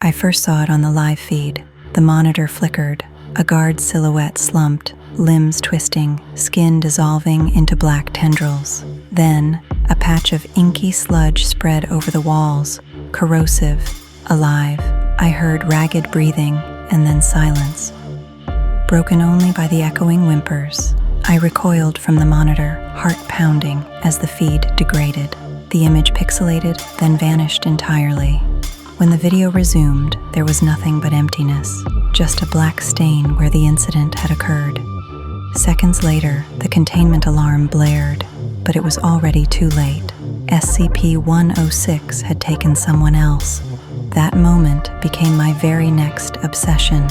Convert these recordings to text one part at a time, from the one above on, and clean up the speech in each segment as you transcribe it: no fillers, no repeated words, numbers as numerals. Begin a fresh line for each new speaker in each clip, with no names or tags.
I first saw it on the live feed. The monitor flickered, a guard's silhouette slumped, limbs twisting, skin dissolving into black tendrils. Then, a patch of inky sludge spread over the walls, corrosive, alive. I heard ragged breathing and then silence, broken only by the echoing whimpers. I recoiled from the monitor, heart pounding as the feed degraded. The image pixelated, then vanished entirely. When the video resumed, there was nothing but emptiness, just a black stain where the incident had occurred. Seconds later, the containment alarm blared, but it was already too late. SCP-106 had taken someone else. That moment became my very next obsession.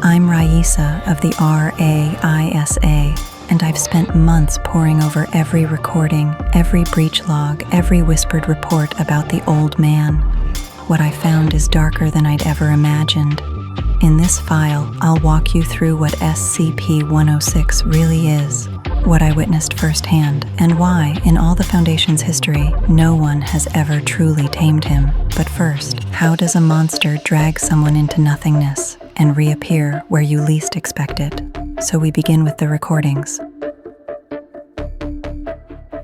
I'm RAISA of the RAISA, and I've spent months poring over every recording, every breach log, every whispered report about the old man. What I found is darker than I'd ever imagined. In this file, I'll walk you through what SCP-106 really is, what I witnessed firsthand, and why, in all the Foundation's history, no one has ever truly tamed him. But first, how does a monster drag someone into nothingness and reappear where you least expect it? So we begin with the recordings.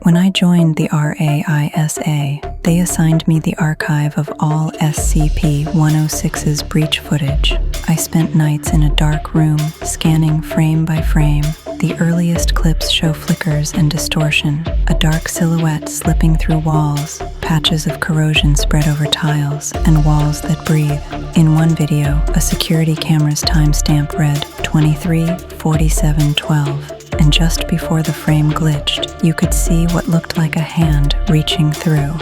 When I joined the RAISA, they assigned me the archive of all SCP-106's breach footage. I spent nights in a dark room, scanning frame by frame. The earliest clips show flickers and distortion, a dark silhouette slipping through walls, patches of corrosion spread over tiles, and walls that breathe. In one video, a security camera's timestamp read 23:47:12. And just before the frame glitched, you could see what looked like a hand reaching through.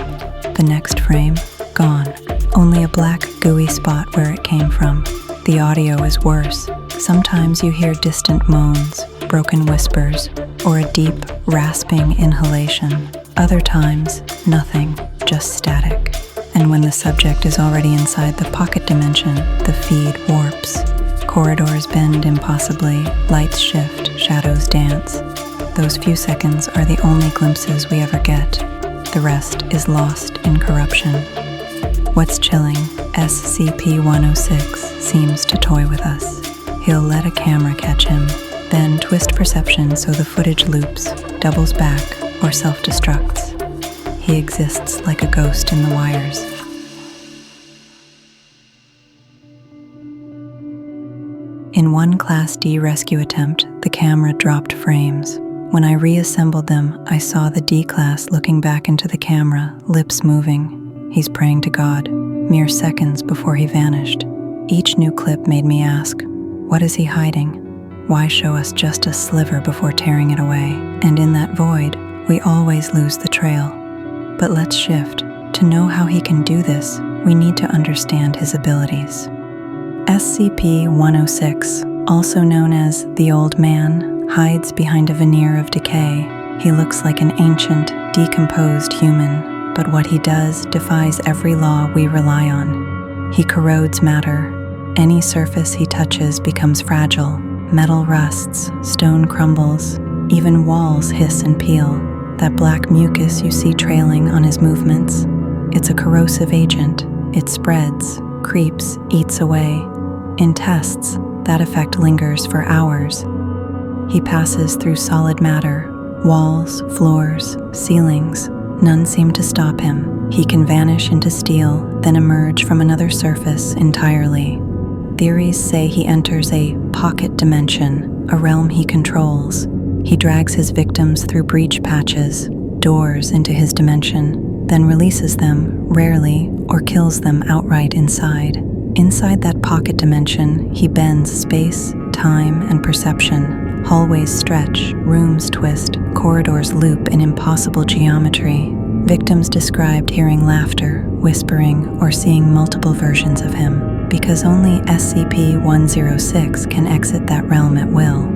The next frame, gone. Only a black, gooey spot where it came from. The audio is worse. Sometimes you hear distant moans, broken whispers, or a deep, rasping inhalation. Other times, nothing, just static. And when the subject is already inside the pocket dimension, the feed warps. Corridors bend impossibly, lights shift, shadows dance. Those few seconds are the only glimpses we ever get. The rest is lost in corruption. What's chilling, SCP-106 seems to toy with us. He'll let a camera catch him, then twist perception so the footage loops, doubles back, or self-destructs. He exists like a ghost in the wires. In one Class D rescue attempt, the camera dropped frames. When I reassembled them, I saw the D-Class looking back into the camera, lips moving. He's praying to God, mere seconds before he vanished. Each new clip made me ask, what is he hiding? Why show us just a sliver before tearing it away? And in that void, we always lose the trail. But let's shift. To know how he can do this, we need to understand his abilities. SCP-106, also known as the Old Man, hides behind a veneer of decay. He looks like an ancient, decomposed human, but what he does defies every law we rely on. He corrodes matter. Any surface he touches becomes fragile. Metal rusts, stone crumbles, even walls hiss and peel. That black mucus you see trailing on his movements, it's a corrosive agent. It spreads, creeps, eats away. In tests, that effect lingers for hours. He passes through solid matter, walls, floors, ceilings. None seem to stop him. He can vanish into steel, then emerge from another surface entirely. Theories say he enters a pocket dimension, a realm he controls. He drags his victims through breach patches, doors into his dimension, then releases them, rarely, or kills them outright inside. Inside that pocket dimension, he bends space, time, and perception. Hallways stretch, rooms twist, corridors loop in impossible geometry. Victims described hearing laughter, whispering, or seeing multiple versions of him, because only SCP-106 can exit that realm at will.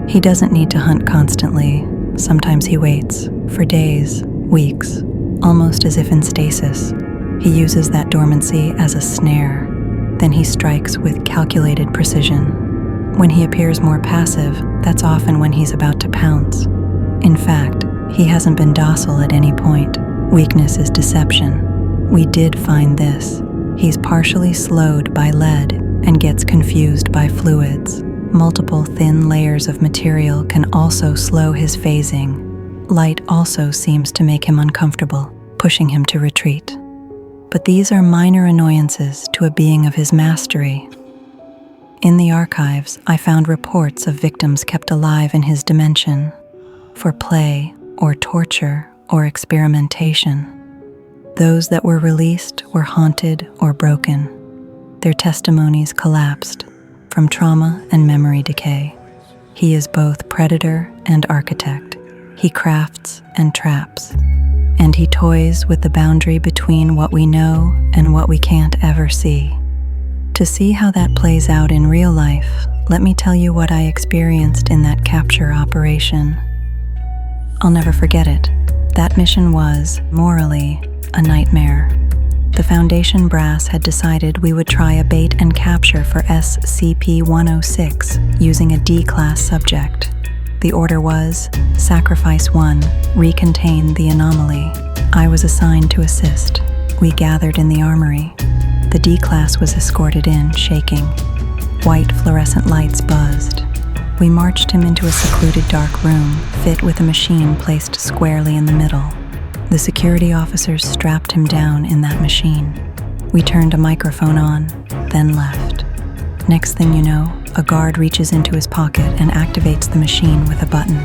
He doesn't need to hunt constantly. Sometimes he waits, for days, weeks, almost as if in stasis. He uses that dormancy as a snare. Then he strikes with calculated precision. When he appears more passive, that's often when he's about to pounce. In fact, he hasn't been docile at any point. Weakness is deception. We did find this. He's partially slowed by lead and gets confused by fluids. Multiple thin layers of material can also slow his phasing. Light also seems to make him uncomfortable, pushing him to retreat. But these are minor annoyances to a being of his mastery. In the archives, I found reports of victims kept alive in his dimension for play or torture or experimentation. Those that were released were haunted or broken. Their testimonies collapsed from trauma and memory decay. He is both predator and architect. He crafts and traps. And he toys with the boundary between what we know and what we can't ever see. To see how that plays out in real life, let me tell you what I experienced in that capture operation. I'll never forget it. That mission was, morally, a nightmare. The Foundation brass had decided we would try a bait and capture for SCP-106 using a D-class subject. The order was, Sacrifice 1, recontain the anomaly. I was assigned to assist. We gathered in the armory. The D-class was escorted in, shaking. White fluorescent lights buzzed. We marched him into a secluded dark room, fit with a machine placed squarely in the middle. The security officers strapped him down in that machine. We turned a microphone on, then left. Next thing you know, a guard reaches into his pocket and activates the machine with a button.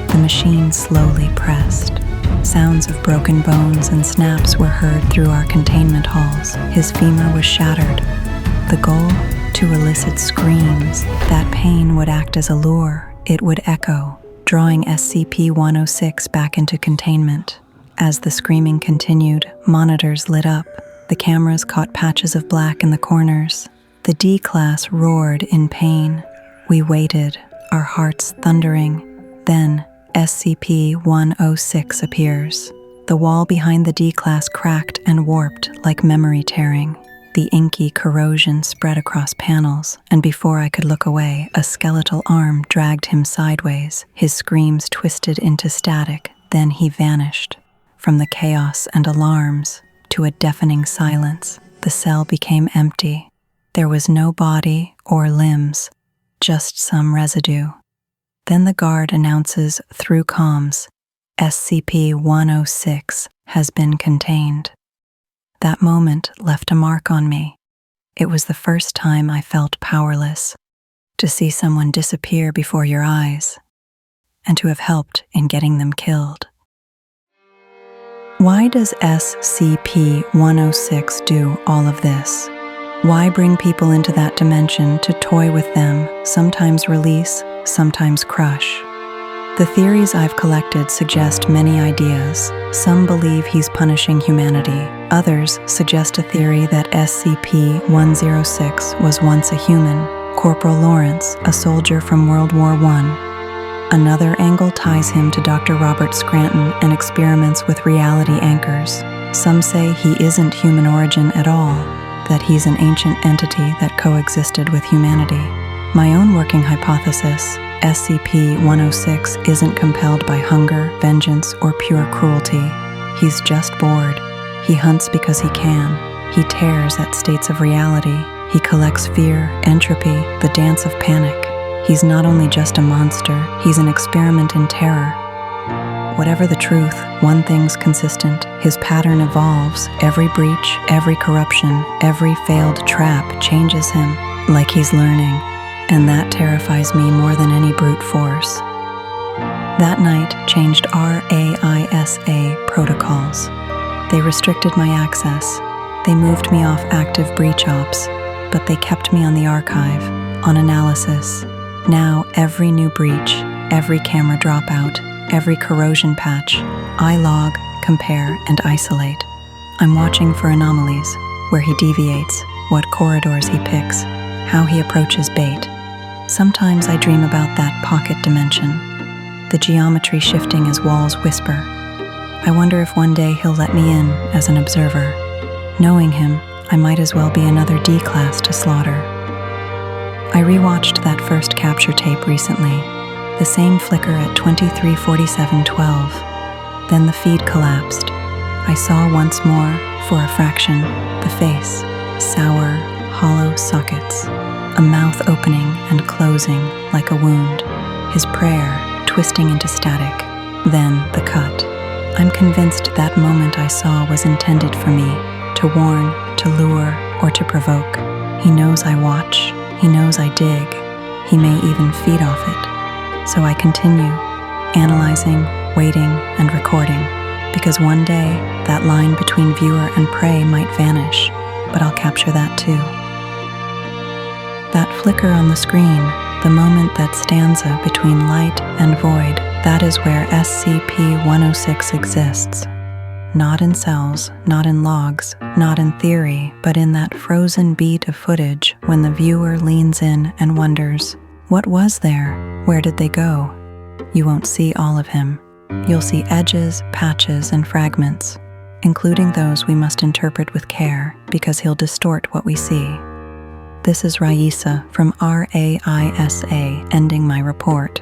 The machine slowly pressed. Sounds of broken bones and snaps were heard through our containment halls. His femur was shattered. The goal? To elicit screams. That pain would act as a lure. It would echo, drawing SCP-106 back into containment. As the screaming continued, monitors lit up. The cameras caught patches of black in the corners. The D-class roared in pain. We waited, our hearts thundering. Then, SCP-106 appears. The wall behind the D-class cracked and warped like memory tearing. The inky corrosion spread across panels, and before I could look away, a skeletal arm dragged him sideways. His screams twisted into static, then he vanished. From the chaos and alarms to a deafening silence, the cell became empty. There was no body or limbs, just some residue. Then the guard announces through comms, SCP-106 has been contained. That moment left a mark on me. It was the first time I felt powerless, to see someone disappear before your eyes, and to have helped in getting them killed. Why does SCP-106 do all of this? Why bring people into that dimension to toy with them, sometimes release, sometimes crush? The theories I've collected suggest many ideas. Some believe he's punishing humanity. Others suggest a theory that SCP-106 was once a human, Corporal Lawrence, a soldier from World War I. Another angle ties him to Dr. Robert Scranton and experiments with reality anchors. Some say he isn't human origin at all, that he's an ancient entity that coexisted with humanity. My own working hypothesis, SCP-106 isn't compelled by hunger, vengeance, or pure cruelty. He's just bored. He hunts because he can. He tears at states of reality. He collects fear, entropy, the dance of panic. He's not only just a monster, he's an experiment in terror. Whatever the truth, one thing's consistent. His pattern evolves. Every breach, every corruption, every failed trap changes him, like he's learning. And that terrifies me more than any brute force. That night changed RAISA protocols. They restricted my access. They moved me off active breach ops, but they kept me on the archive, on analysis. Now, every new breach, every camera dropout, every corrosion patch, I log, compare, and isolate. I'm watching for anomalies, where he deviates, what corridors he picks, how he approaches bait. Sometimes I dream about that pocket dimension, the geometry shifting as walls whisper. I wonder if one day he'll let me in as an observer. Knowing him, I might as well be another D-class to slaughter. I rewatched that first capture tape recently, the same flicker at 23:47:12. Then the feed collapsed. I saw once more, for a fraction, the face, sour, hollow sockets, a mouth opening and closing like a wound, his prayer twisting into static, then the cut. I'm convinced that moment I saw was intended for me, to warn, to lure, or to provoke. He knows I watch, he knows I dig, he may even feed off it. So I continue, analyzing, waiting, and recording, because one day that line between viewer and prey might vanish, but I'll capture that too. That flicker on the screen, the moment, that stanza between light and void, that is where SCP-106 exists. Not in cells, not in logs, not in theory, but in that frozen beat of footage when the viewer leans in and wonders, what was there? Where did they go? You won't see all of him. You'll see edges, patches, and fragments, including those we must interpret with care because he'll distort what we see. This is RAISA from RAISA ending my report.